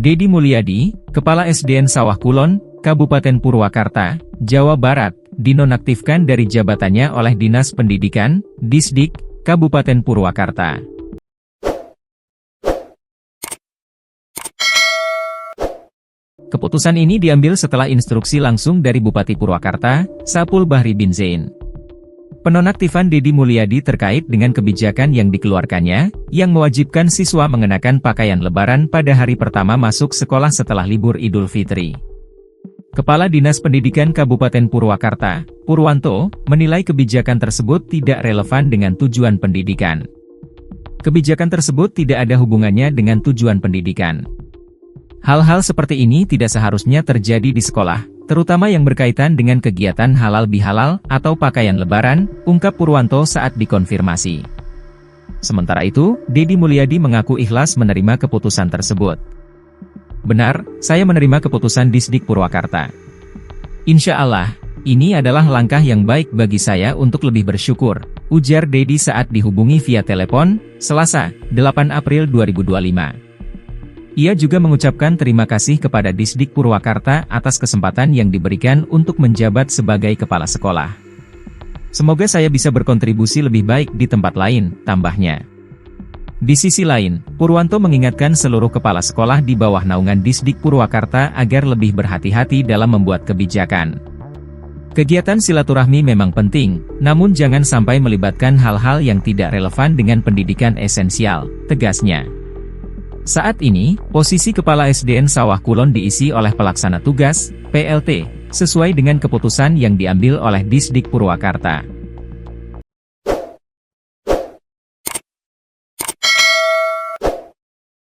Dedi Mulyadi, Kepala SDN Sawah Kulon, Kabupaten Purwakarta, Jawa Barat, dinonaktifkan dari jabatannya oleh Dinas Pendidikan, Disdik, Kabupaten Purwakarta. Keputusan ini diambil setelah instruksi langsung dari Bupati Purwakarta, Sapul Bahri bin Zain. Penonaktifan Dedi Mulyadi terkait dengan kebijakan yang dikeluarkannya, yang mewajibkan siswa mengenakan pakaian lebaran pada hari pertama masuk sekolah setelah libur Idul Fitri. Kepala Dinas Pendidikan Kabupaten Purwakarta, Purwanto, menilai kebijakan tersebut tidak relevan dengan tujuan pendidikan. Kebijakan tersebut tidak ada hubungannya dengan tujuan pendidikan. Hal-hal seperti ini tidak seharusnya terjadi di sekolah, terutama yang berkaitan dengan kegiatan halal bihalal atau pakaian lebaran, ungkap Purwanto saat dikonfirmasi. Sementara itu, Dedi Mulyadi mengaku ikhlas menerima keputusan tersebut. Benar, saya menerima keputusan Disdik Purwakarta. Insya Allah, ini adalah langkah yang baik bagi saya untuk lebih bersyukur, ujar Dedi saat dihubungi via telepon, Selasa, 8 April 2025. Ia juga mengucapkan terima kasih kepada Disdik Purwakarta atas kesempatan yang diberikan untuk menjabat sebagai kepala sekolah. Semoga saya bisa berkontribusi lebih baik di tempat lain, tambahnya. Di sisi lain, Purwanto mengingatkan seluruh kepala sekolah di bawah naungan Disdik Purwakarta agar lebih berhati-hati dalam membuat kebijakan. Kegiatan silaturahmi memang penting, namun jangan sampai melibatkan hal-hal yang tidak relevan dengan pendidikan esensial, tegasnya. Saat ini, posisi Kepala SDN Sawah Kulon diisi oleh Pelaksana Tugas, PLT, sesuai dengan keputusan yang diambil oleh Disdik Purwakarta.